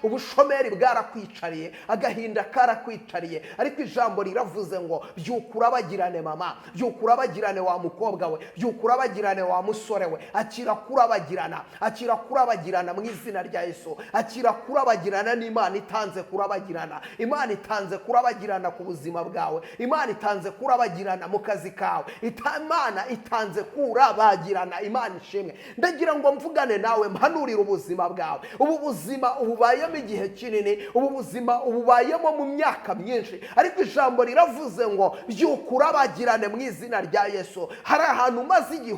ubushomeri bwarakwicariye, agahinda karakwicariye, ariko ijambo riravuze ngo byukura bagirane mama, byukura bagirane wa mukobwa we, byukura bagirane wa musore we, akira kurabagirana mu izina rya Yesu, akira kurabagirana n'Imana itanze kurabagirana, Imana itanze kurabagirana ku buzima bwawe, Imana itanze kurabagirana mu kazi kawe, Imana itanze kurabagirana. Imana ishimwe. Ndagira ngo mvugane nawe, mpanurira ubuzima bwawe, ubu buzima ububayemo igihe kinini, ubu buzima ububayemo mu myaka myinshi, ariko ijambo riravuze ngo byukura bagirane mu izina rya Yesu. Hari ahantu umaze igihe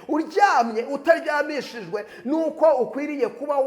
uryamye utaryamishijwe nuko ukwiriye kuba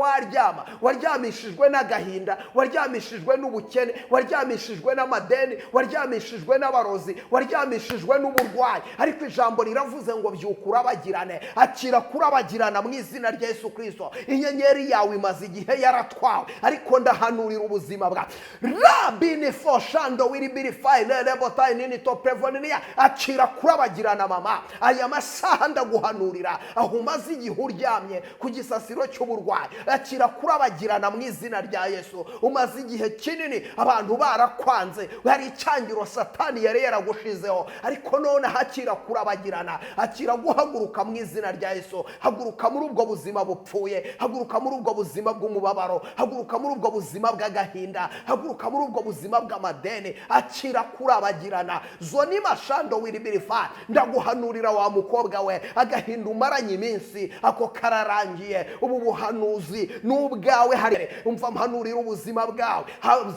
waryamishijwe n'agahinda, waryamishijwe n'ubukene, waryamishijwe n'amadeni, waryamishijwe n'abarozi, waryamishijwe n'uburwayi, ariko ijambo riravuze ngo byukura bagirane, akira kurabagirana mu izina rya Yesu Kristo. Inyenyeri yawe imaze igihe yaratwawe, ariko ndahanurira ubuzima bwawe. Rabini foshando wiribiri file lebotai nini to prevoninia, akira kurabagirana mama. Aya masaha ndaguhanurira aho umaze igihe uryamye ku gisasiro cy'uburwayi, akira kurabagirana mu izina rya Yesu. Umaze igihe kinini abantu barakwanze, hari icyangiro satani yari yaragushizeho, ariko none hakira kurabagirana, akira guhaguruka mu izina rya Yesu. Haguruka muri ubwo buzima bupfuye, haguruka muri ubwo buzima bw'umubabaro, haguruka muri ubwo buzima bw'agahinda, haguruka muri ubwo buzima bw'amadeni, akira kurabagirana. Zoni mashando wiribirifa, ndaguhanurira wa mukobwa we, agahinda umaranye iminsi ako kararangiye, ubu buhanuzi n'ubwawe. Hari umva mpanurira ubuzima bwawe,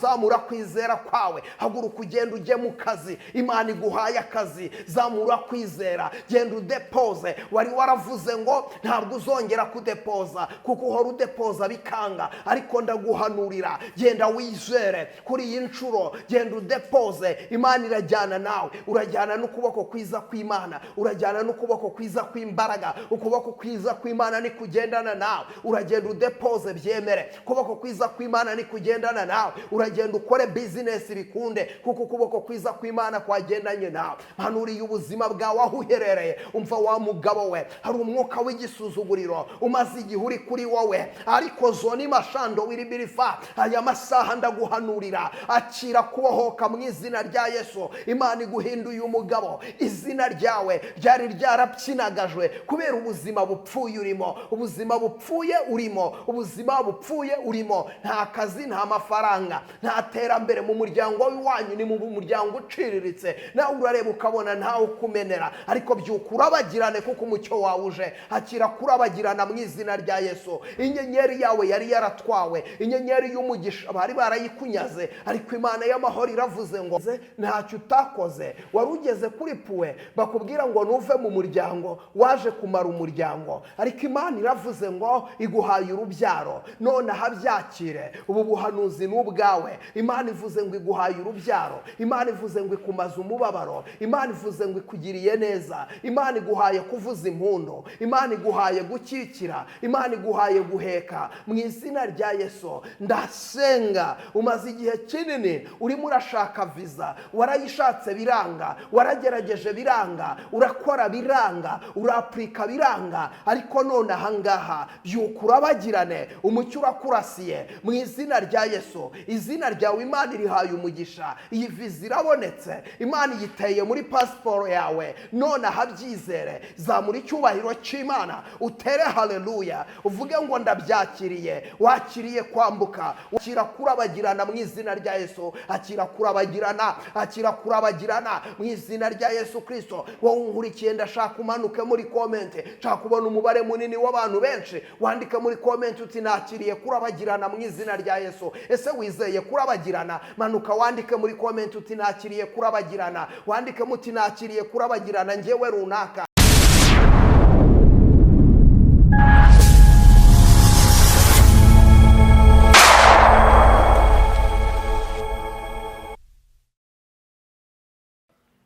zamura kwizera kwawe, haguruka ugenda ujye mu kazi, Imana iguhaye akazi, zamura kwizera, genda udepoze. Wari waravuze ngo ntabwo uzongera kudepoza kuko uhora udepoza bikanga, ariko ndaguhanurira genda wizere kuri iyi nshuro, genda udepoze. Imana irajyana nawe, urajyana n'ukuboko kwiza kw'Imana, urajyana n'ukuboko kwiza kw'imbaraga, ukuboko kwiza kw'Imana ni kugendana nawe, uragenda udepoze byemere, ukuboko kwiza kw'Imana ni kugendana nawe, uragenda ukore business bikunde kuko ukuboko kwiza kw'Imana kwagendanye nawe. Mpanuriye ubuzima bwawe aho uherereye, umva wa mugabo we, hari umwuka w'igisuzuguriro umaze igihe uri kuri wowe, ariko zoni mashando wiribirifa, aya masaha ndaguhanurira akira kubohoka mu izina rya Yesu. Imana iguhinduye umugabo, izina ryawe ryari ryarapyinagajwe kubera ubuzima bupfuye urimo, ubuzima bupfuye urimo, ubuzima bupfuye urimo. Nta kazi, nta mafaranga, nta terambere mu muryango wanyu, ni mu muryango uciriritse, nawe urareba ukabona ntawe ukumenera, ariko byukura bagirane kuko umucyo wawe uje. Akira kurabagirana mu izina rya Yesu. Inyenyeri yawe yari yaratwawe, inyenyeri y'umugisha bari barayikunyaze, ariko Imana y'amahoro iravuze ngo ntacyo utakoze. Wari ugeze kuri puwe bakubwira ngo nuve mu muryango, waje kumara umuryango, ariko Imana iravuze ngo iguhaye urubyaro, none habyakire. Ubu buhanuzi n'ubwawe. Imana ivuze ngo iguhaye urubyaro, Imana ivuze ngo ikumaze umubabaro, Imana ivuze ngo ikugiriye neza, Imana iguhaye kuvuza impundu, Imana iguhaye gukikira, Imana iguhaye guheka mu izina rya Yesu. Ndasenga, umaze igihe kinini urimo urashaka visa, warayishatse biranga, waragerageje biranga, urakora biranga, urapurika biranga, ariko none ahangaha byukura bagirane, umucyo urakurasiye mu izina rya Yesu. Izina ryawe Imana irihaye umugisha, iyi visa irabonetse, Imana yiteye muri pasiporo yawe, none ahabyizere. Zamura icyubahiro cy'Imana, utere haleluya, uvuge ngo ndabyakiriye. Wakiriye kwambuka, akira kurabagirana mu izina rya Yesu, akira kurabagirana, akira kurabagirana mu izina rya Yesu Kristo. Wowe unkurikiye ndashaka umanuke muri comment, nshaka kubona umubare munini w'abantu benshi, wandike muri comment uti nakiriye kurabagirana mu izina rya Yesu. Ese wizeye kurabagirana? Manuka wandike muri comment uti nakiriye kurabagirana, wandike muti nakiriye kurabagirana njyewe runaka.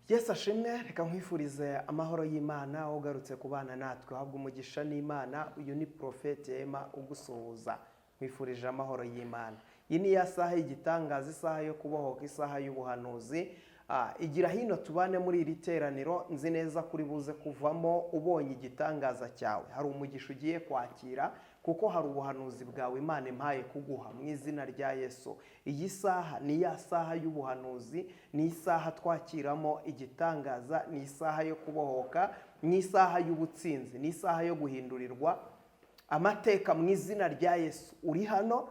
Yesu ashimwe. Reka nkwifurize amahoro y'Imana, ugarutse kubana natwe habwa umugisha n'Imana. Uyu ni Prophet Emma ugusuhuza, nkwifurije amahoro y'Imana. Iyi ni ya saha y'igitangaza, isaha yo kubohoka, isaha y'ubuhanuzi. Igira hino tubane muri iri teraniro, nzi neza kuri buze kuvamo ubonye igitangaza cyawe. Hari umugisha ugiye kwakira kuko hari ubuhanuzi bwawe Imana impaye kuguha mu izina rya Yesu. Iyi saha ni ya saha y'ubuhanuzi, ni isaha twakiramo igitangaza, ni isaha yo kubohoka, ni isaha y'ubutsinzi, ni isaha yo guhindurirwa amateka mu izina rya Yesu. Uri hano,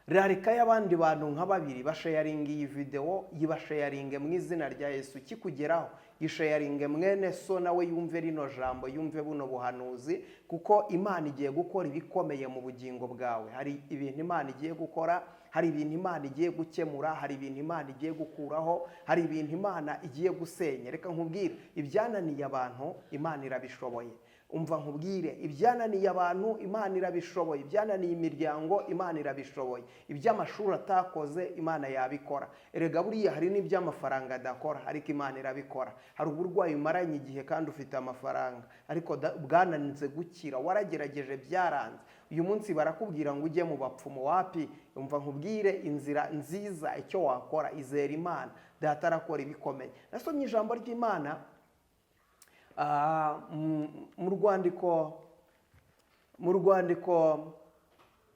rarika y'abandi bantu nka babiri basharinga iyi video, yibasharinge mu izina rya Yesu. Kikugeraho yisharinge mwene so nawe yumve rino jambo, yumve buno buhanuzi, kuko Imana igiye gukora ibikomeye mu bugingo bwawe. Hari ibintu Imana igiye gukora, hari ibintu Imana igiye gukemura, hari ibintu Imana igiye gukuraho, hari ibintu Imana igiye gusenya. Reka nkubwire, ibyananiye abantu Imana irabishoboye. Umva nkubwire, ibyananiye abantu Imana irabishoboye, ibyananiye imiryango Imana irabishoboye, iby'amashuri atakoze Imana yabikora. Erega buriya hari n'iby'amafaranga adakora, ariko Imana irabikora. Hari uburwayi umaranye igihe kandi ufite amafaranga, ariko bwananze gukira, waragerageje byaranze. Uyu munsi barakubwira ngo ujye mu bapfumu. Wapi? Umva nkubwire, inzira nziza, icyo wakora, izera Imana, Data arakora ibikomeye. Nasomye ijambo ry'Imana mu rwandiko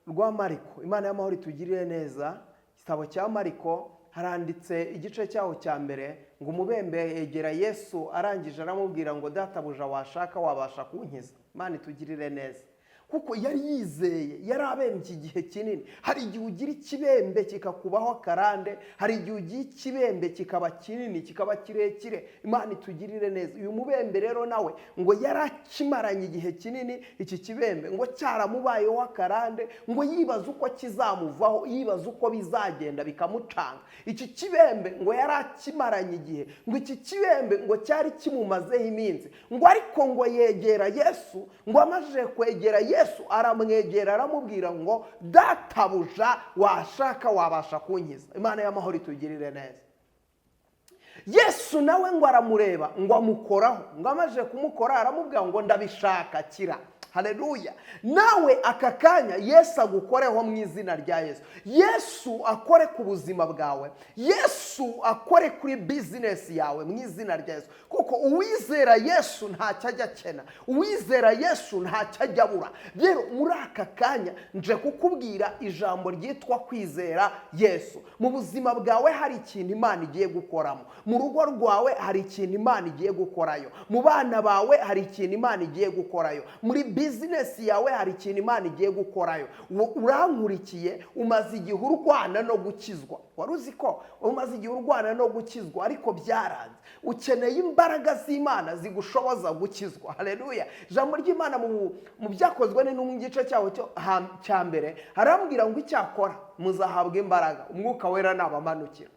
rwa Mariko. Imana y'amahoro itugirire neza. Igitabo cya Mariko haranditse igice cyaho cya mbere ngo umubembe yegera Yesu, arangije aramubwira ngo databuja washaka wabasha kunkiza. Imana itugirire neza, kuko yari yizeye, yari abembye igihe kinini. Hari igihe ugira ikibembe kikakubaho akarande, hari igihe ugira ikibembe kikaba kinini, kikaba kirekire. Imana itugirire neza. Uyu mubembe rero nawe ngo yari akimaranye igihe kinini, iki kibembe ngo cyaramubayeho akarande, ngo yibaza uko kizamuvaho, yibaza uko bizagenda bikamucanga. Iki kibembe ngo yari akimaranye igihe, ngo iki kibembe ngo cyari kimumazeho iminsi, ngo ariko ngo yegera Yesu, ngo amaze kwegera Yesu aramwegera aramubwira ngo databuja washaka wabasha kunkiza. Imana y'amahoro itugirire neza. Yesu nawe ngo aramureba, ngo amukoraho, ngo amaze kumukora aramubwira ngo ndabishaka, kira. Haleluya. Nawe aka kanya Yesu agukoreho mu izina rya Yesu. Yesu akore ku buzima bwawe, Yesu akore kuri business yawe mu izina rya Yesu. Kuko uwizera Yesu ntacyo ajya akena, uwizera Yesu ntacyo ajya abura. Rero muri aka kanya nje kukubwira ijambo ryitwa kwizera Yesu. Mu buzima bwawe hari ikintu Imana igiye gukoramo, mu rugo rwawe hari ikintu Imana igiye gukorayo, mu bana bawe hari ikintu Imana igiye gukorayo, muri business yawe hari ikintu Imana igiye gukorayo. Urankurikiye, umaze igihe urwana no gukizwa. Wari uzi ko umaze igihe urwana no gukizwa ariko byaranze? Ukeneye imbaraga z'Imana zigushoboza gukizwa. Haleluya. Ijambo ry'Imana mu byakozwe n'intumwa mu gice cyaho cya mbere harambwira ngo icyakora muzahabwa imbaraga Umwuka Wera nabamanukira.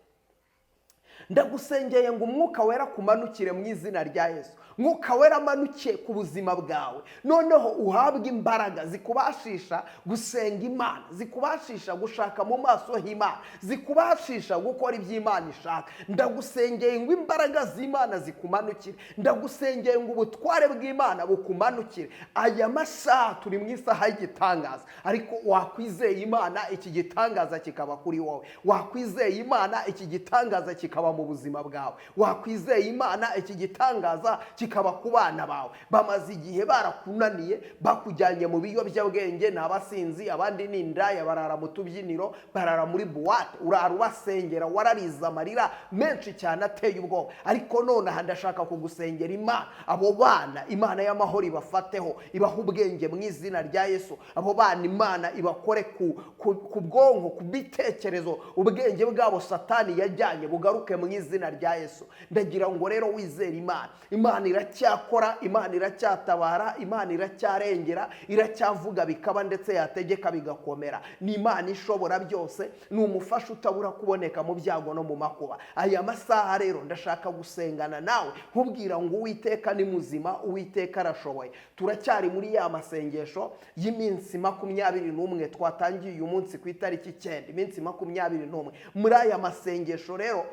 Ndagusengeye ngo Umwuka Wera kumanukire mu izina rya Yesu. Mwuka Wera amanukiye ku buzima bwawe, noneho uhabwe imbaraga zikubashisha gusenga Imana, zikubashisha gushaka mu maso h'Imana, zikubashisha gukora iby'Imana ishaka. Ndagusengeye ngo imbaraga z'Imana zikumanukire, ndagusengeye ngo ubutware bw'Imana bukumanukire. Aya masaha turi mu isaha y'igitangaza, ariko wakwizeye Imana iki gitangaza kikaba kuri wowe. Wakwizeye Imana iki gitangaza kikaba mu buzima bwawe. Wakwizeye Imana iki gitangaza kikaba ku bana bawe. Bamaze igihe barakunaniye, bakujyanye mu biyobyabwenge, n'abasinzi, abandi n'indaya, barara mu tubyiniro, barara muri buwate, urara ubasengera, warariza amarira menshi cyane ateye ubwoba. Ariko none aha ndashaka kugusengera Imana, abo bana Imana y'amahoro ibafateho, ibaha ubwenge mu izina rya Yesu. Abo bana Imana ibakore ku bwonko, ku bitekerezo, ubwenge bwabo Satani yajyanye bugaruke mu izina rya Yesu. Ndagira ngo rero wizere Imana. Imana iracyakora, Imana iracyatabara, Imana iracyarengera, iracyavuga bikaba ndetse yategeka bigakomera. Ni Imana ishobora byose, ni umufasha utabura kuboneka mu byago no mu makuba. Aya masaha rero ndashaka gusengana nawe nkubwira ngo Uwiteka ni muzima, Uwiteka arashoboye. Turacyari muri ya masengesho y'iminsi 21 twatangiye uyu munsi ku itariki 9, iminsi 21. Muri aya masengesho rero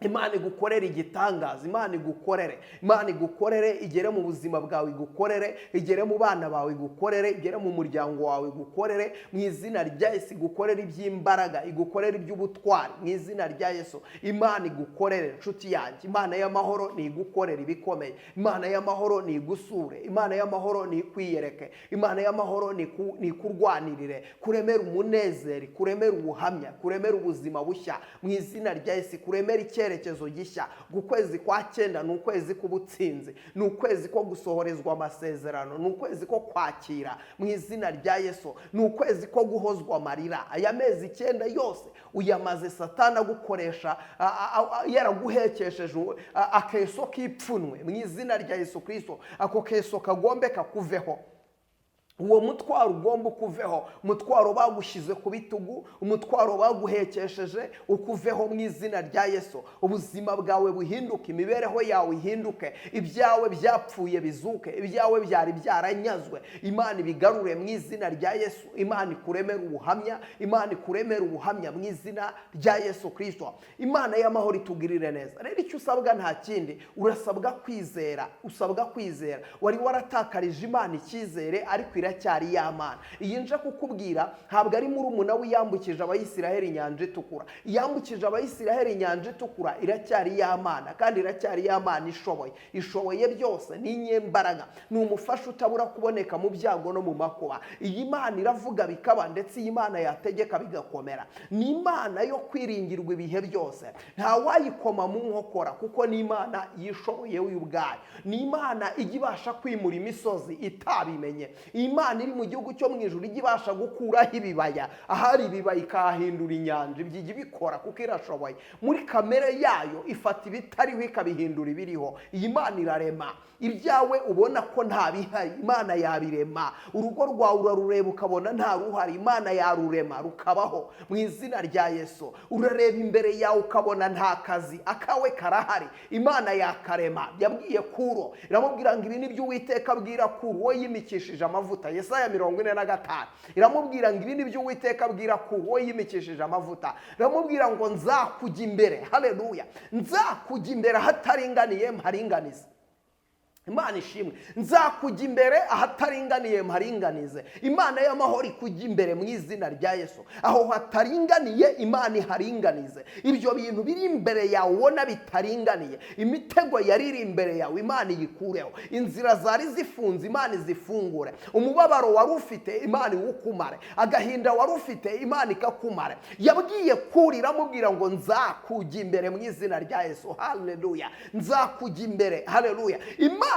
Imana igukorere igitangaza, Imana igukorere igere mu buzima bwawe, igukorere igere mu bana bawe, igukorere igere mu muryango wawe, igukorere mu izina rya Yesu, igukorere iby'imbaraga, igukorere iby'ubutwari mu izina rya Yesu. Imana igukorere nshuti yanjye, Imana y'amahoro nigukorere ibikomeye, Imana y'amahoro nigusure, Imana y'amahoro nikwiyereke, Imana y'amahoro nikurwanirire, kuremera umunezero, kuremera ubuhamya, kuremera ubuzima bushya mu izina rya Yesu, kuremera icyerekezo gishya. Ukwezi kwa 9 ni ukwezi k'ubutsinzi, ni ukwezi ko gusohorezwa amasezerano, ni ukwezi ko kwakira mu izina rya Yesu, ni ukwezi ko guhozwa amarira. Aya mezi 9 yose uyamaze Satani agukoresha yaraguhekesheje akeso k'ipfunwe mu izina rya Yesu Kristo. Ako keso kagombe kakuveho, uwo mutwaro ugomba ukuveho, umutwaro bagushize ku bitugu, umutwaro baguhekesheje ukuveho mu izina rya Yesu. Ubuzima bwawe buhinduke, imibereho yawe ihinduke, ibyawe byapfuye bizuke, ibyawe byari byaranyazwe Imana ibigarure mu izina rya Yesu. Imana ikuremera ubuhamya, Imana ikuremera ubuhamya mu izina rya Yesu Kristo. Imana y'amahoro itugirire neza. Rero icyo usabwa nta kindi, urasabwa kwizera, usabwa kwizera. Wari waratakarije Imana icyizere, ariko iracyari y'Imana. Iyi nje kukubwira ntabwo ari murumuna wiyambukije Abayisiraheli inyanja itukura. Yambukije Abayisiraheli inyanja itukura, iracyari y'Imana, kandi iracyari y'Imana ishoboye byose, ni inyembaraga, ni umufasha utabura kuboneka mu byago no mu makuba. Iyi Mana iravuga bikaba, ndetse iyi Mana yategeka bigakomera. Ni Imana yo kwiringirwa ibihe byose, nta wayikoma mu nkokora, kuko ni Imana yishoboye ubwayo. Ni Imana ijya ibasha kwimura imisozi itabimenye. Imana iri mu gihugu cyo mu ijuru ijya ibasha gukuraho ibibaya, ahari ibibaya ikahindura inyanja. Ibyo ibikora kuko irashoboye. Muri kamere yayo ifata ibitariho ikabihindura ibiriho. Iyi Mana irarema. Ibyawe ubona ko nta bihari, Imana yabirema. Urugo rwawe urarureba ukabona nta ruhari, Imana yarurema rukabaho mu izina rya Yesu. Urareba imbere yawe ukabona nta kazi, akawe karahari, Imana yakarema. Yabwiye Kuro, iramubwira ngo ibi ni byo Uwiteka abwira Kuro, wowe yimikishije amavuta. Yesaya 45 iramubwira ngo ibi ni byo Uwiteka abwira Kuro, wowe yimikishije amavuta. Iramubwira ngo nzakujya imbere, haleluya, nzakujya imbere ahataringaniye mparinganize. Imana ishimwe. Nzakujya imbere ahataringaniye mparinganize. Imana y'amahoro ikujya imbere mu izina rya Yesu. Aho hataringaniye Imana iharinganize. Ibyo bintu biri imbere yawe ubona bitaringaniye, imitego yariri imbere yawe Imana iyikureho, inzira zari zifunze Imana izifungure, umubabaro wari ufite Imana iwukumare, agahinda wari ufite Imana ikakumare. Yabwiye Kuri, iramubwira ngo nzakujya imbere mu izina rya Yesu, haleluya, nzakujya imbere, haleluya. Imana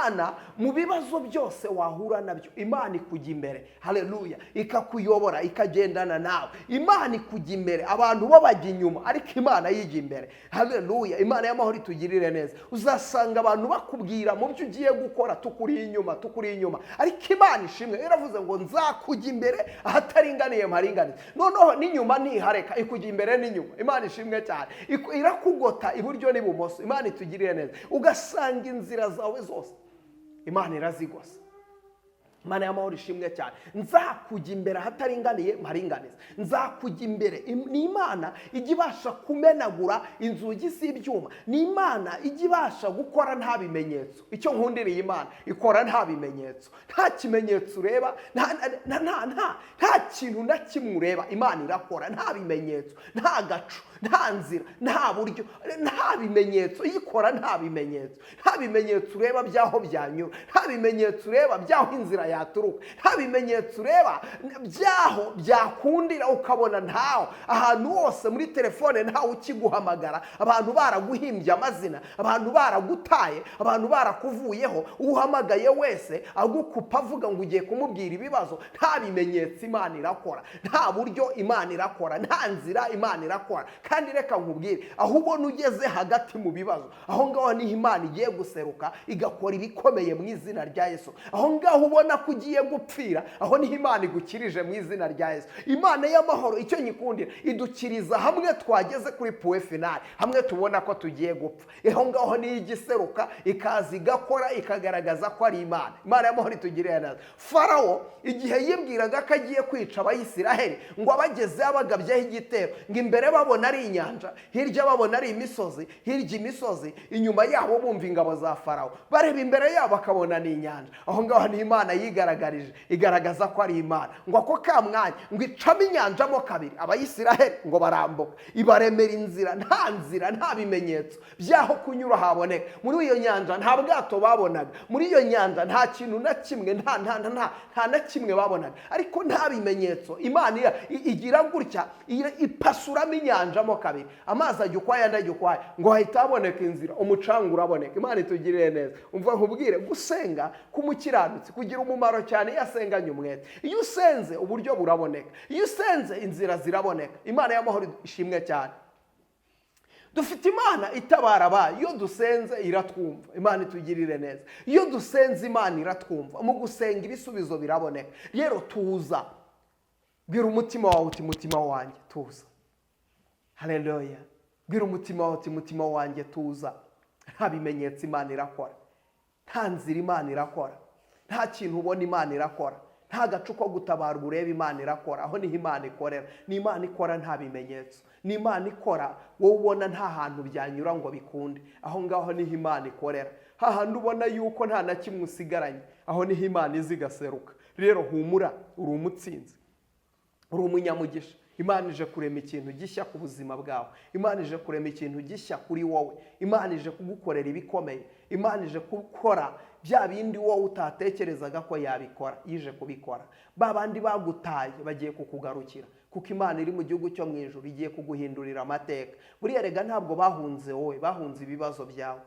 mu bibazo byose wahura nabyo, Imana ikujya imbere, haleluya, ikakuyobora, ikagendana nawe. Imana ikujya imbere, abantu bo bajya inyuma, ariko Imana yijya imbere, haleluya. Imana y'amahoro itugirire neza. Uzasanga abantu bakubwira mu byo ugiye gukora, tukuri inyuma, ariko Imana ishimwe iravuze ngo nzakujya imbere ahataringaniye mparinganize. Noneho n'inyuma ntihareka, ikujya imbere n'inyuma. Imana ishimwe cyane, irakugota iburyo n'ibumoso. Imana itugirire neza. Ugasanga inzira zawe zose Imana irazigose. Imana y'amahoro ishimwe cyane. Nzakujya imbere ahataringaniye mparinganize. Nzakujya imbere. Ni Imana ijya ibasha kumenagura inzugi z'ibyuma. Ni Imana ijya ibasha gukora nta bimenyetso. Icyo nkundiriye Imana, ikora nta bimenyetso, nta kimenyetso ureba, nta kintu na kimwe ureba. Imana irakora nta bimenyetso, nta gacu, nta nzira, nta buryo, nta bimenyetso. Ikora nta bimenyetso, nta bimenyetso ureba byaho byanyura, nta bimenyetso ureba byaho inzira yaturuka, nta bimenyetso ureba byaho byakundira ukabona ntaho. Ahantu hose muri telefone ntawe ukiguhamagara, abantu baraguhimbye amazina, abantu baragutaye, abantu barakuvuyeho, uhamagaye wese agukupa avuga ngo ugiye kumubwira ibibazo. Nta bimenyetso Imana irakora, nta buryo Imana irakora, nta nzira Imana irakora. Kandi reka nkubwire, aho ubona ugeze hagati mu bibazo, aho ngaho niho Imana igiye guseruka igakora ibikomeye mu izina rya Yesu. Aho ngaho ubona ko ugiye gupfira, aho niho Imana igukirije mu izina rya Yesu. Imana y'amahoro icyo nyikundira, idukiriza hamwe twageze kuri point final, hamwe tubona ko tugiye gupfa. Aho ngaho niyo igiseruka ikaza igakora, ikagaragaza ko ari Imana. Imana y'amahoro itugirire neza. Farawo igihe yibwiraga ko agiye kwica Abayisiraheli, ngo abageze abagabyeho igitero, ngo imbere babona ari ari inyanja, hirya babona ari imisozi, hirya imisozi, inyuma yabo bumva ingabo za Farawo, bareba imbere yabo bakabona ni inyanja. Aho ngaho ni Imana yigaragarije, igaragaza ko ari Imana. Ngo ako ka mwanya ngo icamo inyanja mo kabiri, Abayisiraheli ngo barambuka, ibaremera inzira, nta bimenyetso byaho kunyura haboneka. Muri iyo nyanja nta bwato babonaga, muri iyo nyanja nta kintu na kimwe, nta na kimwe babonaga, ariko nta bimenyetso. Imana igira gutya, ipasuramo inyanja mo kabiri, amazi ajya ukwayo andi ajya ukwayo, ngo hahita haboneka inzira, umucanga uraboneka. Imana itugirire neza. Umva nkubwire, gusenga k'umukiranutsi kugira umumaro cyane iyo asenganye umwete. Iyo usenze uburyo buraboneka, iyo usenze inzira ziraboneka. Imana y'amahoro ishimwe cyane. Dufite Imana itabara abayo. Iyo dusenze iratwumva. Imana itugirire neza. Iyo dusenze Imana iratwumva. Mu gusenga ibisubizo biraboneka. Rero tuza, bwira umutima wawe uti mutima wanjye tuza. Haleluya. Bwira umutima wawe uti mutima wanjye tuza. Nta bimenyetso Imana irakora, nta nzira Imana irakora, nta kintu ubona Imana irakora, nta gacu ko gutabara ureba Imana irakora. Aho niho Imana ikorera. Ni Imana ikora nta bimenyetso, ni Imana ikora wowe ubona nta hantu byanyura ngo bikunde. Aho ngaho niho Imana ikorera. Hahandi ubona yuko nta na kimwe usigaranye, aho niho Imana izigaseruka. Rero humura, uri umutsinzi, uri umunyamugisha. Imana ije kurema ikintu gishya ku buzima bwawe. Imana ije kurema ikintu gishya kuri wowe. Imana ije kugukorera ibikomeye. Imana ije gukora bya bindi wowe utatekerezaga ko yabikora, yije kubikora. Ba bandi bagutaye bagiye kukugarukira, kuko Imana iri mu gihugu cyo mu ijuru igiye kuguhindurira amateka. Buriya rega ntabwo bahunze wowe, bahunze ibibazo byawe.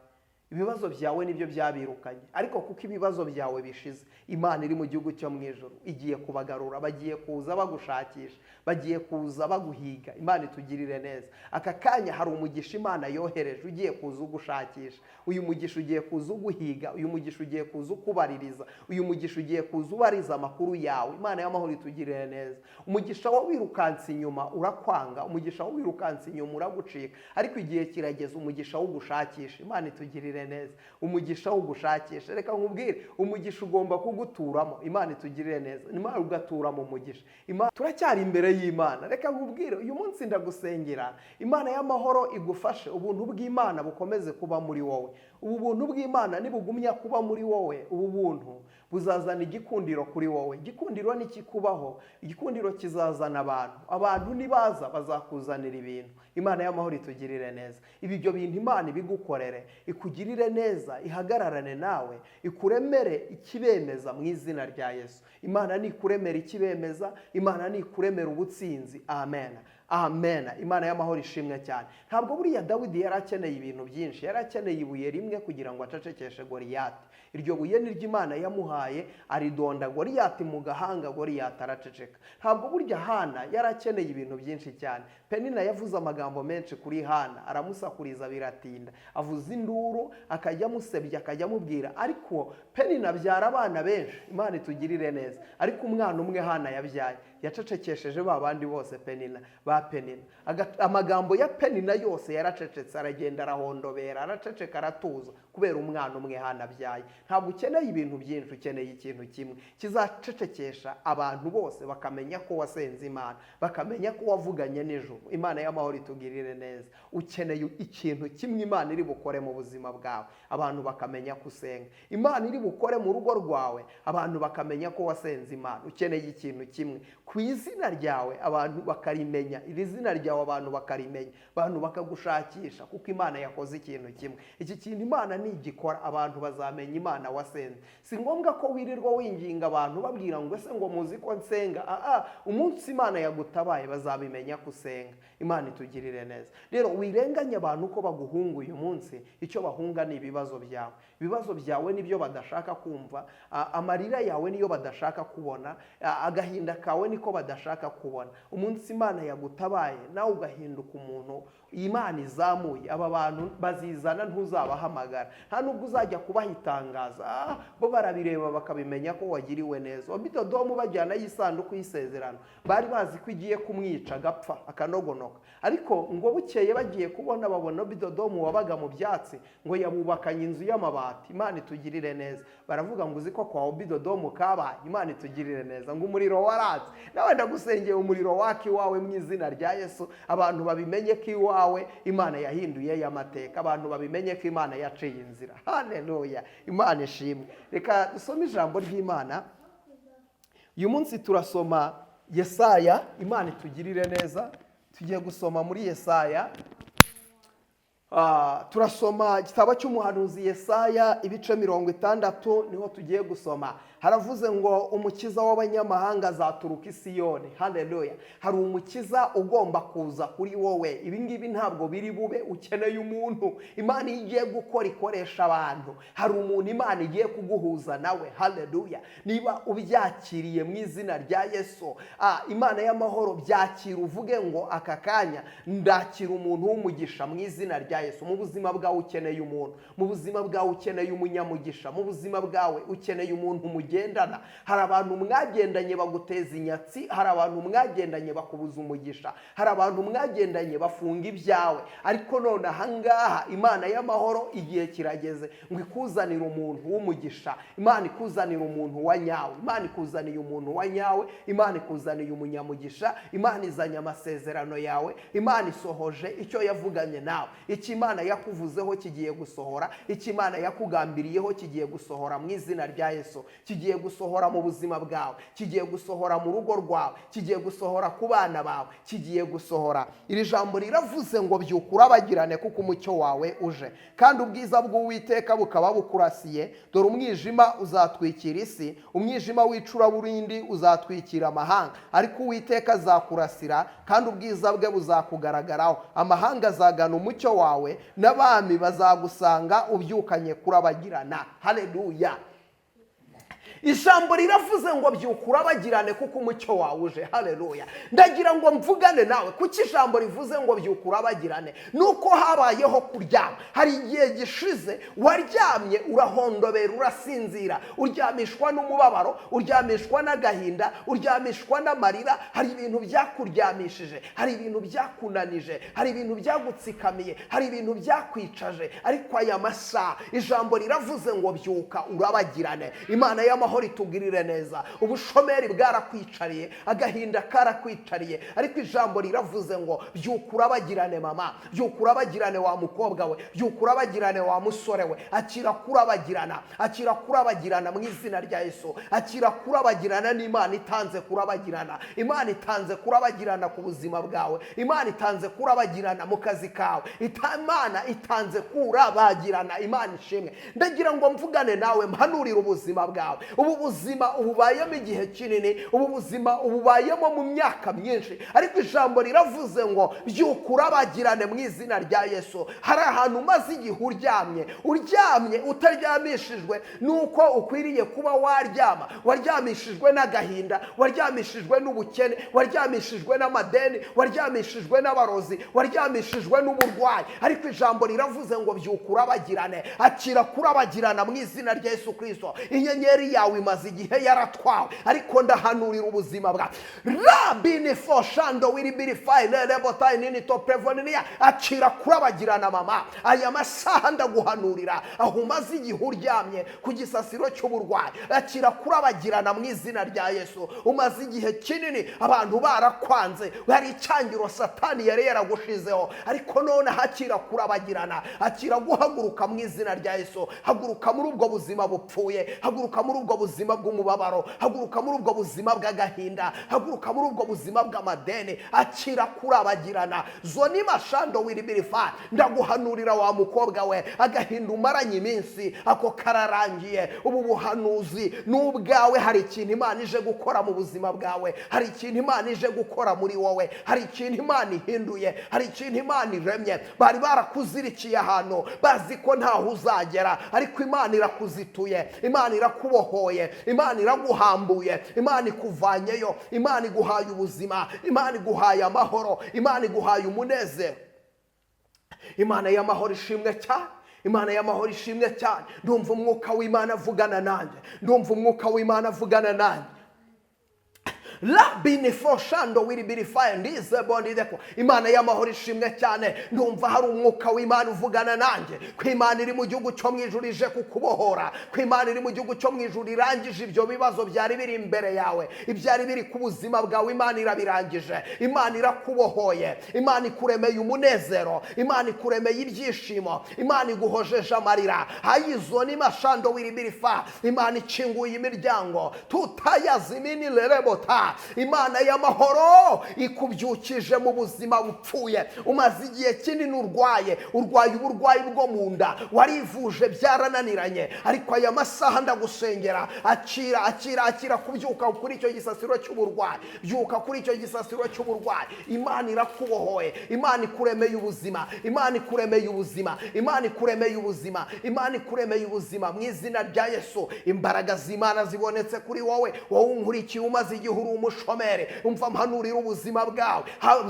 Ibibazo byawe nibyo byabirukanye, ariko kuko ibibazo byawe bishize, Imana iri mu gihugu cyo mu ijuru igiye kubagarura. Bagiye kuza bagushakisha, bagiye kuza baguhiga. Imana itugirire neza. Aka kanya hari umugisha Imana yohereje ugiye kuza ugushakisha. Uyu mugisha ugiye kuza uguhiga, uyu mugisha ugiye kuza ukubaririza, uyu mugisha ugiye kuza ubariza amakuru yawe. Imana y'amahoro itugirire neza. Umugisha wo wirukanse inyuma urakwanga, umugisha wo wirukanse inyuma uragucika, ariko igihe kirageze umugisha wo gushakisha. Imana itugirire neza. Umugisha wo gushakisha, reka nkubwire, umugisha ugomba kuguturamo. Imana itugirire neza. Imana ugatura mu mugisha. Imana turacyari imbere y'Imana. Reka nkubwire, uyu munsi ndagusengera Imana y'amahoro igufashe, ubuntu bw'Imana bukomeze kuba muri wowe. Ubu buntu bw'Imana nibugumya kuba muri wowe, ubu buntu buzazana igikundiro kuri wowe. Igikundiro nikikubaho, igikundiro kizazana abantu nibaza bazakuzanira ibintu. Imana y'amahoro itugirire neza. Ibyo bintu Imana ibigukorere, ikugirire neza, ihagararane nawe, ikuremere ikibemeza mu izina rya Yesu. Imana nikuremera ikibemeza, Imana nikuremera ubutsinzi. Amen. Amen. Imana y'amahoro ishimwe cyane. Ntabwo buriya Dawidi yari akeneye ibintu byinshi, yari akeneye ibuye rimwe kugira ngo acecekeshe Goliyati. Iryo buye niryo Imana yamuhaye, aridonda Goliyati mu gahanga, Goliyati araceceka. Ntabwo burya Hana yari akeneye ibintu byinshi cyane. Penina yavuze amagambo menshi kuri Hana, aramusakuriza biratinda, avuza induru, akajya amusebya, akajya amubwira. Ariko Penina abyara abana benshi. Imana itugirire neza. Ariko umwana umwe Hana yabyaye yacecekesheje ba bandi bose Penina. Amagambo ya Penina yose yaracecetse, aragenda arahondobera, araceceka, aratuza, kubera umwana umwe Hana abyaye. Ntabwo ukeneye ibintu byinshi, ukeneye ikintu kimwe kizacecekesha abantu bose, bakamenya ko wasenze Imana, bakamenya ko wavuganye n'ijuru. Imana y'amahoro itugirire neza. Ukeneye ikintu kimwe Imana iri bukore mu buzima bwawe, abantu bakamenya ko usenga. Imana iri bukore mu rugo rwawe, abantu bakamenya ko wasenze Imana. Ukeneye ikintu kimwe, ku izina ryawe abantu bakarimenya, iri zina ryawe abantu bakarimenya, abantu bakagushakisha, kuko Imana yakoze ikintu kimwe. Iki kintu Imana nigikora, abantu bazamenya Imana wasenze. Si ngombwa ko wirirwa winginga abantu babwira ngo ese ngo muzi ko nsenga. Umunsi Imana yagutabaye bazabimenya ko usenga. Imana itugirire neza. Rero wirenganya abantu ko baguhunga uyu munsi, icyo bahunga ni ibibazo byawe. Ibibazo byawe nibyo badashaka kumva, amarira yawe niyo badashaka kubona, agahinda kawe niko badashaka kubona. Umunsi Imana yagutabaye nawe ugahinduka umuntu Imana izamuye, aba bantu bazizana ntuzabahamagara, nta nubwo uzajya kubahitangaza. Bo barabireba bakabimenya ko wagiriwe neza. Obidodomu bajyana y'isanduku y'isezerano, bari bazi ko igiye kumwica agapfa akanogonoka, ariko ngo bukeye bagiye kubona babona Obidodomu wabaga mu byatsi, ngo yabubakanye inzu y'amabati. Imana itugirire neza. Baravuga ngo uzi ko kwa Obidodomu kabaye. Imana itugirire neza. Ngo umuriro waratse, nawe ndagusengeye umuriro waka iwawe mu izina rya Yesu, abantu babimenye ko iwawe Imana yahinduye y'amateka, abantu babimenye ko Imana yaciye inzira. Haleluya, Imana ishimwe. Reka dusome ijambo ry'Imana. Uyu munsi turasoma Yesaya. Imana itugirire neza. Tugiye gusoma muri Yesaya. Turasoma igitabo cy'umuhanuzi Yesaya ibice 60 niho tugiye gusoma. Haravuze ngo umukiza w'abanyamahanga azaturuka i Siyoni. Haleluya. Hari umukiza ugomba kuza kuri wowe. Ibi ngibi ntabwo biri bube ukeneye umuntu. Imana igiye gukora ikoresha abantu. Hari umuntu Imana igiye kuguhuza nawe. Haleluya. Niba ubyakiriye mu izina rya Yesu, Imana y'amahoro, byakira uvuge ngo aka kanya ndakira umuntu w'umugisha mu izina rya Yesu. Mu buzima bwawe ukeneye umuntu, mu buzima bwawe ukeneye umunyamugisha, mu buzima bwawe ukeneye umuntu mugendana. Hari abantu mwagendanye baguteza inyatsi, hari abantu mwagendanye bakubuza umugisha, hari abantu mwagendanye bafunga ibyawe, ariko none ahangaha Imana y'amahoro igihe kirageze ngo ikuzanire umuntu w'umugisha. Imana ikuzanire umuntu wa nyawe, Imana ikuzaniye umuntu wa nyawe, Imana ikuzaniye umunyamugisha. Imana izanye amasezerano yawe, Imana isohoje icyo yavuganye nawe. Iki Imana yakuvuzeho kigiye gusohora, iki Imana yakugambiriyeho kigiye gusohora mu izina rya Yesu. Kigiye gusohora mu buzima bwawe, kigiye gusohora mu rugo rwawe, kigiye gusohora ku bana bawe, kigiye gusohora. Iri jambo riravuze ngo byuka urabagirane kuko umucyo wawe uje, kandi ubwiza bw'Uwiteka bukaba bukurasiye. Dore umwijima uzatwikira isi, umwijima w'icuraburindi uzatwikira amahanga, ariko Uwiteka azakurasira kandi ubwiza bwe buzakugaragaraho. Amahanga azagana umucyo wawe, n'abami bazagusanga ubyukanye kurabagirana. Haleluya. Ijambo riravuze ngo byuka urabagirane kuko umucyo wawe uje. Haleluya. Ndagira ngo mvugane nawe kuki ijambo rivuze ngo byuka urabagirane. Nuko habayeho kuryama. Hari igihe gishize waryamye urahondobera, urasinzira, uryamishwa n'umubabaro, uryamishwa n'agahinda, uryamishwa n'amarira. Hari ibintu byakuryamishije, hari ibintu byakunanije, hari ibintu byagutsikamiye, hari ibintu byakwicaje. Ariko aya masaha ijambo riravuze ngo byuka urabagirane. Imana y'amahoro itugirire neza. Ubushomeri bwarakwicariye, agahinda karakwicariye, ariko ijambo riravuze ngo byuka urabagirane mama, byuka urabagirane wa mukobwa we, byuka urabagirane wa musore we. Akira kurabagirana, akira kurabagirana mu izina rya Yesu. Akira kurabagirana n'Imana itanze kurabagirana. Imana itanze kurabagirana ku buzima bwawe, Imana itanze kurabagirana mu kazi kawe, Imana itanze kurabagirana. Imana ishimwe. Ndagira ngo mvugane nawe, mpanurira ubuzima bwawe. Ubu buzima ububayemo igihe kinini, ubu buzima ububayemo mu myaka myinshi, ariko ijambo riravuze ngo byuka urabagirane mu izina rya Yesu. Hari ahantu umaze igihe uryamye utaryamishijwe nuko ukwiriye kuba waryama. Waryamishijwe n'agahinda, waryamishijwe n'ubukene, waryamishijwe n'amadeni, waryamishijwe n'abarozi, waryamishijwe n'uburwayi, ariko ijambo riravuze ngo byuka urabagirane. Akira kurabagirana mu izina rya Yesu Kristo. Inyenyeri yawe imaze igihe yaratwawe, ariko ndahanurira ubuzima bwawe. Rabini foshando wiribiri file lebotai nini to prevoninia. Akira kurabagirana mama. Aya masaha ndaguhanurira aho umaze igihe uryamye ku gisasiro cy'uburwayi. Akira kurabagirana mu izina rya Yesu. Umaze igihe kinini abantu barakwanze, hari icyangiro Satani yari yaragushizeho, ariko none hakira kurabagirana. Akira guhaguruka mu izina rya Yesu. Haguruka muri ubwo buzima bupfuye, haguruka muri ubwo buzima bw'umubabaro, haguruka muri ubwo buzima bw'agahinda, haguruka muri ubwo buzima bw'amadeni. Akira kurabagirana. Zoni mashando wiribirifa. Ndaguhanurira wa mukobwa we, agahinda umaranye iminsi ako kararangiye. Ubu buhanuzi n'ubwawe, hari ikintu Imana ije gukora mu buzima bwawe, hari ikintu Imana ije gukora muri wowe, hari ikintu Imana ihinduye, hari ikintu Imana iremye. Bari barakuzirikiye ahantu bazi ko ntaho uzagera, ariko Imana irakuzituye, Imana irakubohoye, Imana iraguhambuye, Imana ikuvanyeyo, Imana iguhaye ubuzima, Imana iguhaye amahoro, Imana iguhaye umunezero. Imana y'amahoro ishimwe cyane, Imana y'amahoro ishimwe cyane. Ndumva umwuka w'Imana avugana nanjye, ndumva umwuka w'Imana avugana nanjye. Rabini foshando will be refined is bondi deko. Imana y'amahoro ishimwe cyane. Ndumva hari umwuka w'Imana uvugana nanjye. Ko Imana iri mu gihugu cyo mwijuru ije kukubohora. Ko Imana iri mu gihugu cyo mwijuru irangije ibyo bibazo byari biri imbere yawe. Ibyari biri ku buzima bwawe Imana irabirangije. Imana irakubohoye. Imana ikuremeye umunezero. Imana ikuremeye ibyishimo. Imana iguhojeje amarira. Hayizo ni mashando will be refined. Imana ikinguye imiryango. Tutayazimini lerebota. Imana y'amahoro ikubyukije mu buzima bupfuye. Umaze igihe kinini urwaye uburwayi bwo mu nda, warivuje byarananiranye, ariko aya masaha ndagusengera, akira kubyuka kuri icyo gisasiro cy'uburwayi. Byuka kuri icyo gisasiro cy'uburwayi. Imana irakubohoye. Imana ikuremeye ubuzima. Imana ikuremeye ubuzima. Imana ikuremeye ubuzima. Imana ikuremeye ubuzima mu izina rya Yesu. Imbaraga z'Imana zibonetse kuri wowe unkurikiye umaze igihe uri umushomeri. Umva mpanurira ubuzima bwawe.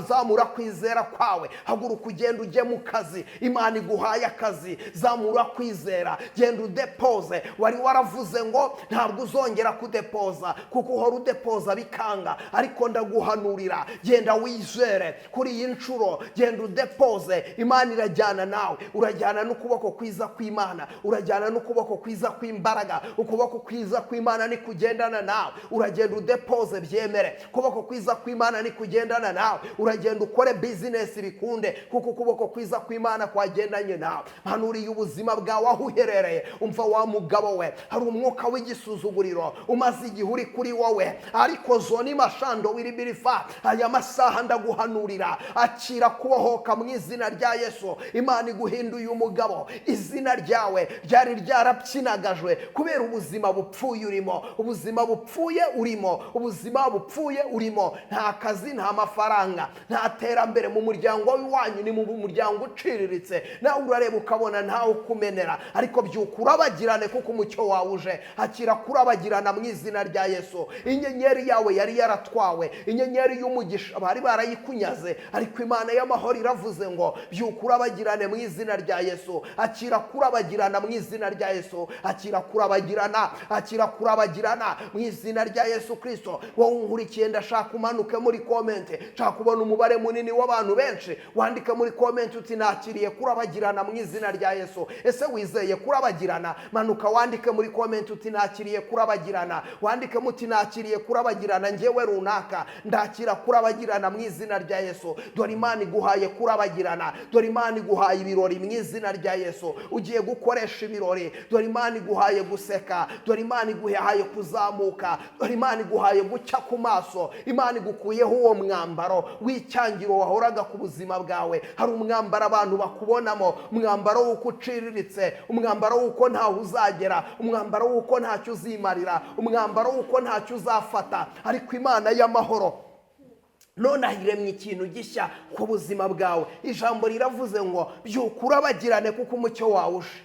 Zamura kwizera kwawe. Haguruka ugenda ujye mu kazi. Imana iguhaye akazi. Zamura kwizera. Genda udepoze. Wari waravuze ngo ntabwo uzongera kudepoza kuko uhora udepoza bikanga, ariko ndaguhanurira, genda wizere kuri iyi nshuro. Genda udepoze. Imana irajyana nawe. Urajyana n'ukuboko kwiza kw'Imana. Urajyana n'ukuboko kwiza kw'imbaraga. Ukuboko kwiza kw'Imana ni kugendana nawe. Uragenda udepoze byemere. Ukuboko kwiza kw'Imana ni kugendana nawe. Uragenda ukore business bikunde kuko ukuboko kwiza kw'Imana kwagendanye nawe. Hanuriye ubuzima bwawe aho uherereye. Umva wa mugabo we, hari umwuka w'igisuzuguriro umaze igihe uri kuri wowe, ariko zoni mashando wiribirifa. Aya masaha ndaguhanurira, akira kubohoka mu izina rya Yesu. Imana iguhinduye umugabo. Izina ryawe ryari ryarapyinagajwe kubera ubuzima bupfuye urimo. Ubuzima bupfuye urimo. Ubuzima bupfuye urimo. Nta kazi, nta mafaranga, nta terambere mu muryango w'iwanyu, ni mu muryango uciriritse. Nawe urareba ukabona ntawe ukumenera, ariko byuka urabagirane kuko umucyo wawe uje. Akira kurabagirana mu izina rya Yesu. Inyenyeri yawe yari yaratwawe. Inyenyeri y'umugisha bari barayikunyaze, ariko Imana y'amahoro iravuze ngo byuka urabagirane mu izina rya Yesu. Akira kurabagirana mu izina rya Yesu. Akira kurabagirana. Akira kurabagirana mu izina rya Yesu Kristo. Wowe unkurikiye ndashaka umanuke muri comment. Nshaka kubona umubare munini w'abantu benshi. Wandike muri comment uti nakiriye kurabagirana mu izina rya Yesu. Ese wizeye kurabagirana? Manuka wandike muri comment uti nakiriye kurabagirana. Wandike muti nakiriye kurabagirana njyewe runaka. Ndakira kurabagirana mu izina rya Yesu. Dore Imana iguhaye kurabagirana. Dore Imana iguhaye ibirori mu izina rya Yesu. Ugiye gukoresha ibirori. Dore Imana iguhaye guseka. Dore Imana iguhaye kuzamuka. Dore Imana iguhaye gucya ku maso. Imana igukuyeho uwo mwambaro w'icyangiro wahoraga ku buzima bwawe. Hari umwambaro abantu bakubonamo, umwambaro w'uko uciriritse, umwambaro w'uko ntaho uzagera, umwambaro w'uko ntacyo uzimarira, umwambaro w'uko ntacyo uzafata. Ariko Imana y'amahoro none ahiremye ikintu gishya ku buzima bwawe. Ijambo riravuze ngo byuka urabagirane kuko umucyo wawe uje.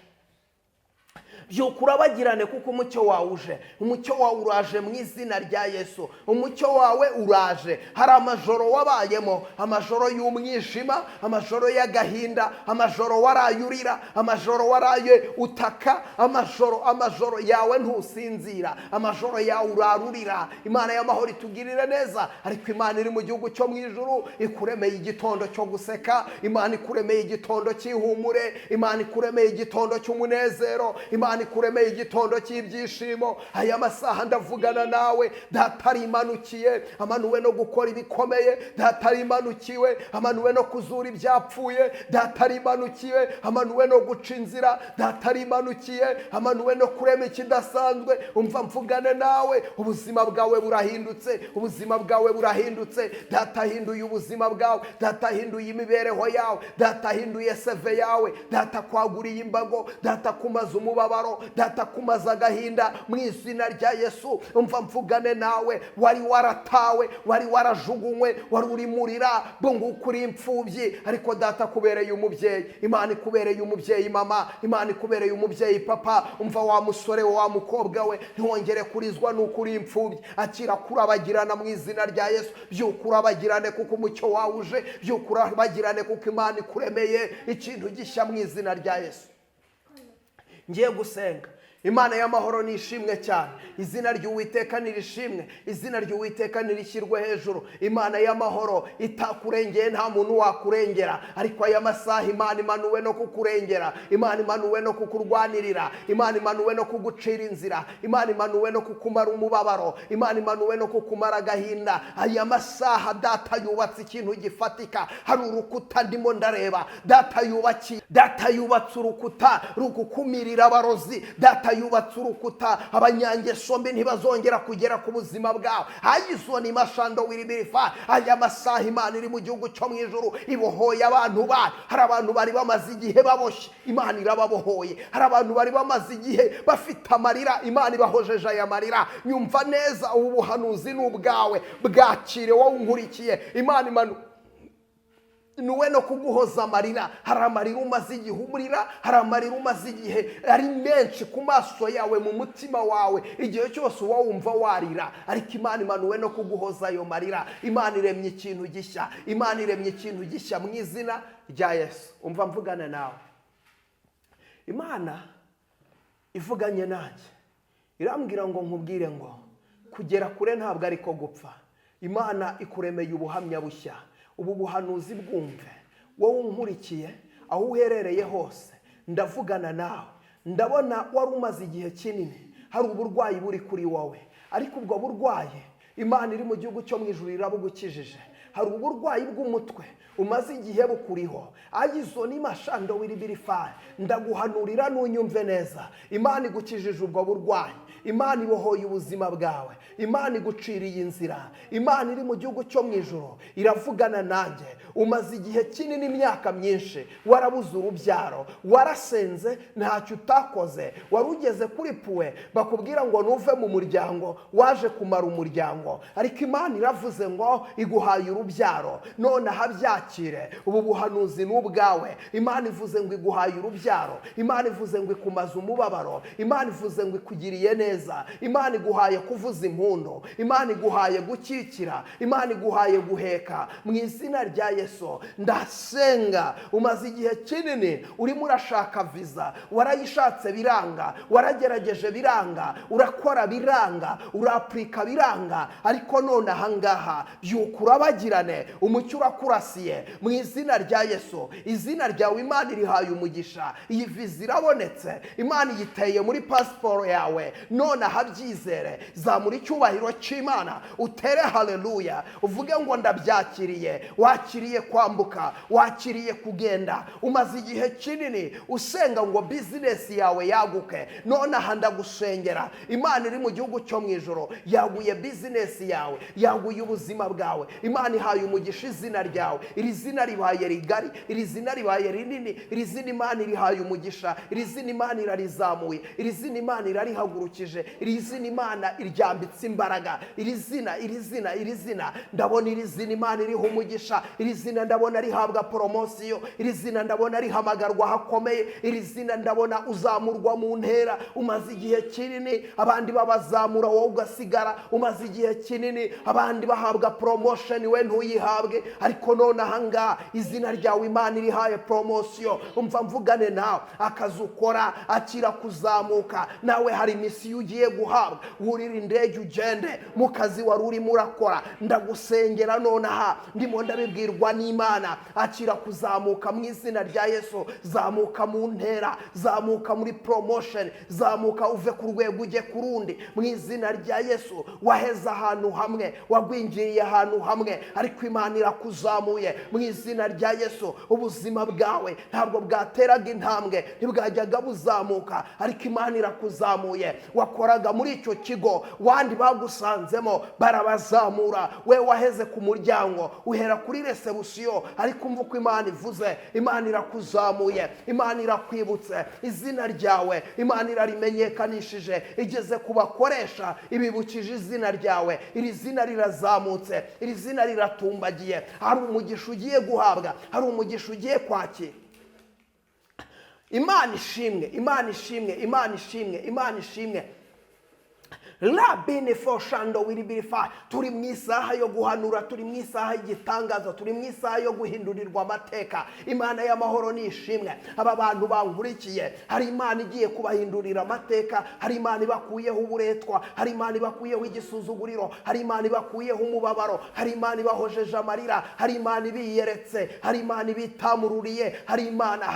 Byuka urabagirane kuko umucyo wawe uje. Umucyo wawe uraje mu izina rya Yesu. Umucyo wawe uraje. Hari amajoro wabayemo, amajoro y'umwijima, amajoro y'agahinda, amajoro warayurira, amajoro waraye utaka, amajoro yawe ntusinzira, amajoro yawe urarurira. Imana y'amahoro itugirire neza, ariko Imana iri mu gihugu cyo mu ijuru ikuremeye igitondo cyo guseka. Imana ikuremeye igitondo cy'ihumure. Imana ikuremeye igitondo cy'umunezero. Imana ikuremeye igitondo cy'ibyishimo. Aya masaha ndavugana nawe. Data arimanukiye, amanuwe no gukora ibikomeye. Data arimanukiwe, amanuwe no kuzura ibyapfuye. Data arimanukiye, amanuwe no guca inzira. Data arimanukiye, amanuwe no kurema ikidasanzwe. Umva mvugane nawe. Ubuzima bwawe burahindutse. Ubuzima bwawe burahindutse. Data ahinduye ubuzima bwawe. Data ahinduye imibereho yawe. Data ahinduye seve yawe. Data kwaguriye imbago. Data kumaza umubabaro. Data kumaza agahinda mu izina rya Yesu. Umva mvugane nawe. Wari waratawe, wari warajugunywe, wari uri murira, bo ngukuri imfubyi, ariko Data kubereye umubyeyi. Imana ikubereye umubyeyi mama. Imana ikubereye umubyeyi papa. Umva wa musore wa mukobwa we, ntiwongere kurizwa n'ukuri imfubyi. Akira kurabagirana mu izina rya Yesu. Byuka urabagirane kuko umucyo wawe uje. Byuka urabagirane kuko Imana ikuremeye ikintu gishya mu izina rya Yesu. Ngiye gusenga. Imana y'amahoro ni ishimwe cyane. Izina ry'Uwiteka nirishimwe, izina ry'Uwiteka nirishyirwe hejuru. Imana y'amahoro itakurengeye nta muntu wakurengera, ariko aya masaha Imana imanuwe no kukurengera, Imana imanuwe no kukurwanirira, Imana imanuwe no kugucira inzira, Imana imanuwe no kukumara umubabaro, Imana imanuwe no kukumara agahinda. Aya masaha data yubatse ikintu gifatika. Hari urukuta ndimo ndareba, data yubatse urukuta rugukumirira abarozi, data yubatse urukuta abanyangeso mbi ntibazongera kugera ku buzima bwawe. Ayizoni mashando wiribirifa. Aya masaha Imana iri mu gihugu cyo mu ijuru ibohoye abantu bayo. Hari abantu bari bamaze igihe baboshye, Imana irababohoye. Hari abantu bari bamaze igihe bafite amarira, Imana ibahojeje aya marira. Nyumva neza, ubu buhanuzi ni ubwawe, bwakire wowe unkurikiye. Imana nuwe no kuguhoza amarira. Hari amarira umaze igihe umurira, hari amarira umaze igihe ari menshi ku maso yawe, mu mutima wawe, igihe cyose uba wumva warira, ariko Imana imanuwe no kuguhoza ayo marira. Imana iremye ikintu gishya, Imana iremye ikintu gishya mu izina rya Yesu. Umva mvugana nawe. Imana ivuganye nanjye irambwira ngo nkubwire ngo kugera kure ntabwo ariko gupfa. Imana ikuremeye ubuhamya bushya. Ubu buhanuzi bwumve wowe unkurikiye aho uherereye hose. Ndavugana nawe, ndabona wari umaze igihe kinini hari uburwayi buri kuri wowe, ariko ubwo burwayi Imana iri mu gihugu cyo mu ijuru irabugukijije. Hari uburwayi bw'umutwe umaze igihe bukuriho. Ayizoni mashando wiribirifa. Ndaguhanurira nunyumve neza, Imana igukijije ubwo burwayi, Imana ibohoye ubuzima bwawe, Imana iguciriye inzira. Imana iri mu gihugu cyo mu ijuru iravugana nanjye. Umaze igihe kinini, imyaka myinshi, warabuze urubyaro, warasenze ntacyo utakoze, wari ugeze kuri puwe bakubwira ngo nuve mu muryango, waje kumara umuryango, ariko Imana iravuze ngo iguhaye urubyaro. None habyakire, ubu buhanuzi ni ubwawe. Imana ivuze ngo iguhaye urubyaro, Imana ivuze ngo ikumaze umubabaro, Imana ivuze ngo ikugiriye neza, Imana iguhaye kuvuza impundu, Imana iguhaye gukikira, Imana iguhaye guheka. Mu izina rya Yesu ndasenga. Umaze igihe kinini urimo urashaka viza, warayishatse biranga, waragerageje biranga, urakora biranga, urapurika biranga, ariko none ahangaha byuka urabagirane, umucyo urakurasiye mu izina rya Yesu. Izina ryawe Imana irihaye umugisha. Iyi viza irabonetse, Imana iyiteye muri pasiporo yawe. None ahabyizere, zamura icyubahiro cy'Imana, utere haleluya, uvuge ngo ndabyakiriye. Wakiriye kwambuka, wakiriye kugenda. Umaze igihe kinini usenga ngo bizinesi yawe yaguke, none aha ndagusengera. Imana iri mu gihugu cyo mu ijoro yaguye bizinesi yawe, yaguye ubuzima bwawe. Imana ihaye umugisha izina ryawe. Iri zina ribaye rigari, iri zina ribaye rinini, iri zina Imana irihaye umugisha, iri zina Imana irarizamuye, iri zina Imana irarihagurukije, iri zina Imana iryambitse imbaraga. Iri zina ndabona iri zina Imana iriho umugisha. Iri zina ndabona rihabwa poromosiyo, iri zina ndabona rihamagarwa hakomeye, iri zina ndabona uzamurwa mu ntera. Umaze igihe kinini abandi babazamura, wowe ugasigara. Umaze igihe kinini abandi bahabwa promotion, we ntuyihabwe, ariko none ahangaha izina ryawe Imana irihaye promosiyo. Umva mvugane nawe, akazi ukora akira kuzamuka. Nawe hari misiyo ugiye guhabwa, wurira indege ugende mu kazi wari urimo urakora. Ndagusengera none aha, ndimo ndabibwirwa n'Imana, akira kuzamuka mu izina rya Yesu. Zamuka mu ntera, zamuka muri promotion, zamuka uve ku rwego ujye ku rundi mu izina rya Yesu. Waheze ahantu hamwe, wagwingiriye ahantu hamwe, ariko Imana irakuzamuye mu izina rya Yesu. Ubuzima bwawe ntabwo bwateraga intambwe, ntibwajyaga buzamuka, ariko Imana irakuzamuye. Wakoraga muri icyo kigo, wandi bagusanzemo barabazamura, we waheze ku muryango uhera kuri resebusiyo, ariko umva uko Imana ivuze. Imana irakuzamuye, Imana irakwibutse. Izina ryawe Imana irarimenyekanishije, igeze ku bakoresha, ibibukije izina ryawe. Iri zina rirazamutse, iri zina riratumbagiye. Hari umugisha ugiye guhabwa, hari umugisha ugiye kwakira. Imana ishimwe, Imana ishimwe, Imana ishimwe, Imana ishimwe. Rabine foshando wiribirifa. Turi mu isaha yo guhanura, turi mu isaha y'igitangazo, turi mu isaha yo guhindurirwa amateka. Imana y'amahoro nishimwe. Aba bantu bankurikiye, hari Imana igiye kubahindurira amateka, hari Imana ibakuyeho uburetwa, hari Imana ibakuyeho igisuzuguriro, hari Imana ibakuyeho umubabaro, hari Imana ibahojeje amarira, hari Imana ibiyeretse, hari Imana ibitamururiye, hari Imana.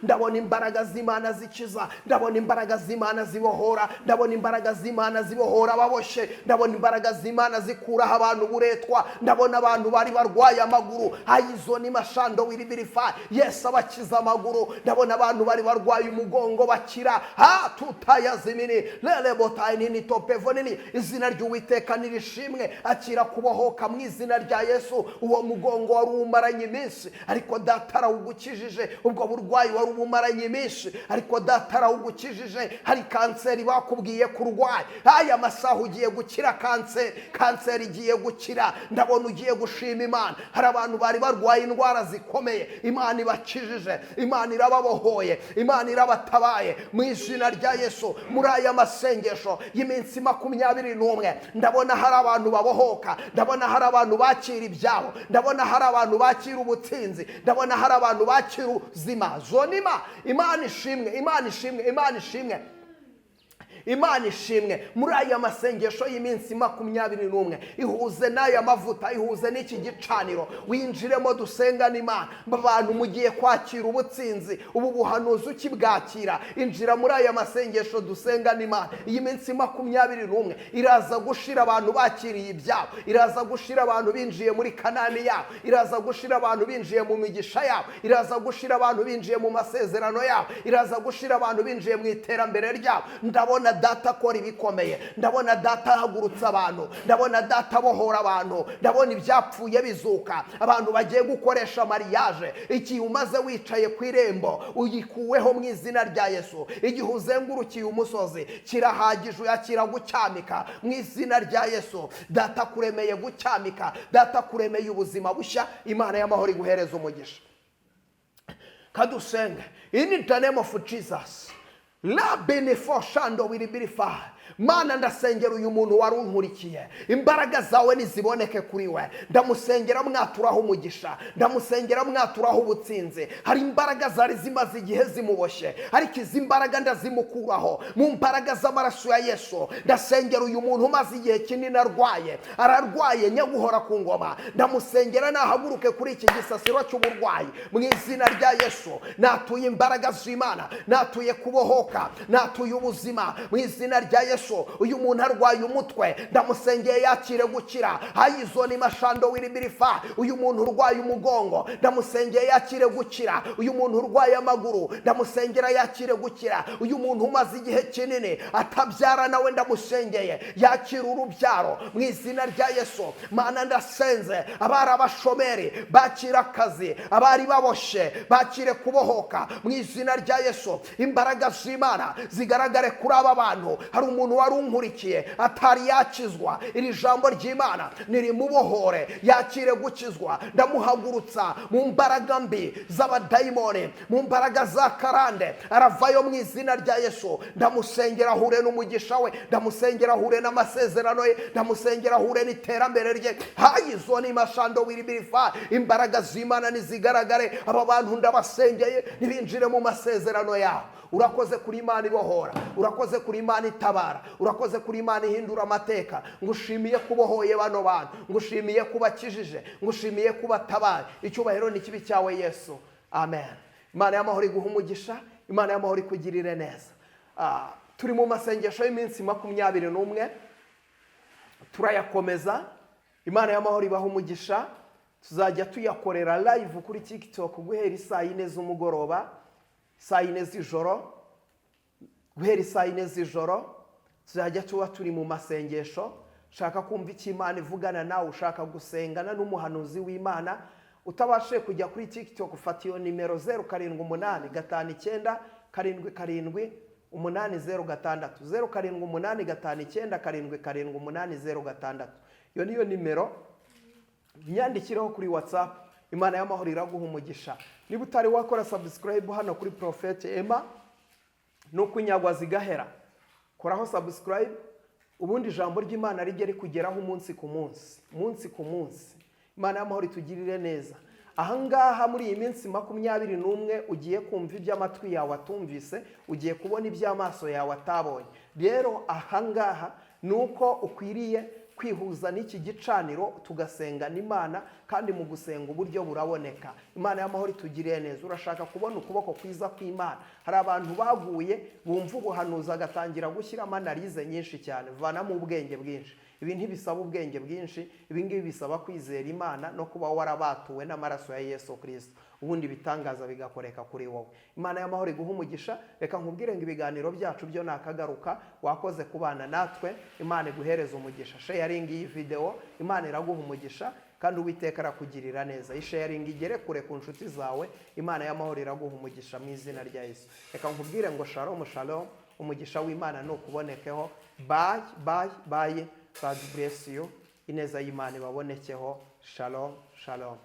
Ndabona imbaraga z'Imana zikiza, ndabona imbaraga z'Imana zibohora, ndabona imbaraga z'Imana zibohora ababoshe, ndabona imbaraga z'Imana zikuraho abantu buretwa, ndabona abantu bari barwaye amaguru, ayizo ni mashando wiribirifa, Yesu abakiza amaguru, ndabona abantu bari barwaye umugongo bakira, tutayazimini lele botayi ni topevo nini, izina ry'Uwiteka nirishimwe, akira kubohoka mu izina rya Yesu. Uwo mugongo wari umaranye iminsi, ariko data arawugukijije. Ubwo burwayi wari umaranye iminsi, ariko data arawugukijije. Hari kanseri bakubwiye kurwaye, aya masaha ugiye gukira kanseri igiye gukira. Ndabona ugiye gushima Imana. Hari abantu bari barwaye indwara zikomeye, Imana ibakijije, Imana irababohoye, Imana irabatabaye mu izina rya Yesu. Muri aya masengesho y'iminsi 21, ndabona hari abantu babohoka, ndabona hari abantu bakira ibyabo, ndabona hari abantu bakira ubutsinzi, ndabona hari abantu bakira ubuzima. Zonima, Imana ishimwe, Imana ishimwe, Imana ishimwe, Imana ishimwe. Muri aya masengesho y'iminsi 21, ihuze n'aya mavuta, ihuze n'iki gicaniro, winjiremo dusengana Imana. Abantu mugiye kwakira ubutsinzi, ubu buhanuzi ukibwakira, injira muri aya masengesho dusengana Imana. Iyi minsi 21 iraza gushira abantu bakiriye ibyabo, iraza gushira abantu binjiye muri Kanani yabo, iraza gushira abantu binjiye mu migisha yabo, iraza gushira abantu binjiye mu masezerano yabo, iraza gushira abantu binjiye mu iterambere ryabo. Ndabona data akora ibikomeye, ndabona data ahagurutsa abantu, ndabona data abohora abantu, ndabona ibyapfuye bizuka, abantu bagiye gukoresha mariage. Igihe umaze wicaye ku irembo uyikuweho mu izina rya Yesu. Igihe uzengurukiye umusozi kirahagije, uyakira gucyamika mu izina rya Yesu. Data kuremeye gucyamika, data kuremeye ubuzima bushya. Imana y'amahoro iguhereza umugisha. Kadusenge in the name of Jesus. La benefoshando wiribirifa. Mana ndasengera uyu muntu warunkurikiye, imbaraga zawe niziboneke kuri we. Ndamusengera mwaturaho umugisha, ndamusengera mwaturaho ubutsinzi. Hari imbaraga zari zimaze igihe zimuboshe, ariko izi imbaraga ndazimukuraho mu mbaraga z'amaraso ya Yesu. Ndasengera uyu muntu umaze igihe kinini ararwaye nyaguhora ku ngoma. Ndamusengera nahaguruke kuri iki gisasiro cy'uburwayi mu izina rya Yesu. Natuye imbaraga z'Imana, natuye kubohoka, natuye ubuzima mu izina rya Yesu. Uyu muntu arwaye umutwe, ndamusengeye yakire gukira. Hayizo ni mashando wiribirifa. Uyu muntu urwaye umugongo, ndamusengeye yakire gukira. Uyu muntu urwaye amaguru, ndamusengera yakire gukira. Uyu muntu umaze igihe kinini atabyara, nawe ndamusengeye yakire urubyaro mu izina rya Yesu. Mana ndasenze abari abashomeri bakira akazi, abari baboshe bakire kubohoka mu izina rya Yesu. Imbaraga z'Imana zigaragare kuri aba bantu. Hari umuntu warunkurikiye atari yakizwa, iri jambo ry'Imana nirimubohore yakire gukizwa. Ndamuhagurutsa mu mbaraga mbi z'abadayimoni, mu mbaraga za karande, aravayo mu izina rya Yesu. Ndamusengera ahure n'umugisha we, ndamusengera ahure n'amasezerano ye, ndamusengera ahure n'iterambere rye. Hayizo ni mashando wiribirifa. Imbaraga z'Imana nizigaragare, aba bantu ndabasengeye nibinjire mu masezerano yabo. Urakoze kuri Imana ibohora, urakoze kuri Imana itabara, urakoze kuri Imana ihindura amateka. Ngushimiye kubohoye bano bantu, ngushimiye kubakijije, ngushimiye kubatabaye. Icyubahiro ni kibi cyawe Yesu, amen. Imana y'amahoro iguha umugisha, Imana y'amahoro ikugirire neza. Turi mu masengesho y'iminsi 21, turayakomeza. Imana y'amahoro ibaha umugisha. Tuzajya tuyakorera live kuri TikTok guhera saa 4 z'umugoroba, saa 4 z'ijoro, guhera saa 4 z'ijoro. Tuzajya tuba turi mu masengesho. Shaka kumva icyo Imana ivugana nawe, ushaka gusengana n'umuhanuzi w'Imana, utabashe kujya kuri TikTok, ufata iyo nimero 0785 797 806 0785 iyo niyo nimero. Nyandikireho kuri WhatsApp. Imana y'amahoro iraguha umugisha. Niba utari wakora subscribe hano kuri Prophet Emma, nuko inyagwa zigahera. koraho subscribe, ubundi ijambo ry'Imana rijye rikugeraho umunsi ku munsi. Imana y'amahoro itugirire neza. Ahangaha muri iyi minsi 21 ugiye kumva iby'amatwi yawe atumvise, ugiye kubona iby'amaso yawe atabonye. Rero ahangaha nuko ukwiriye kwihuza n'iki gicaniro tugasenga n'Imana, kandi mu gusenga uburyo buraboneka. Imana y'amahoro itugiriye neza. Urashaka kubona ukuboko kwiza kw'Imana? Hari abantu baguye bumva ubuhanuzi agatangira gushyiramo analize nyinshi cyane, vanamo ubwenge bwinshi. Ibi ntibisaba ubwenge bwinshi, ibi ngibi bisaba kwizera Imana no kuba warabatuwe n'amaraso ya Yesu Kristo, ubundi bitangaza bigakoreka kuri wowe. Imana y'amahoro iguha umugisha. Reka nkubwire ngo ibiganiro byacu byo nakagaruka. Wakoze kubana natwe, Imana iguhereza umugisha. Sharing iyi video, Imana iraguha umugisha kandi Uwiteka arakugirira neza. Sharing igere kure ku nshuti zawe, Imana y'amahoro iraguha umugisha mu izina rya Yesu. Reka nkubwire ngo shalom shalom, umugisha w'Imana nukubonekeho. Bye bye bye. God bless you. Ineza y'Imana ibabonekeho. Shalom shalom.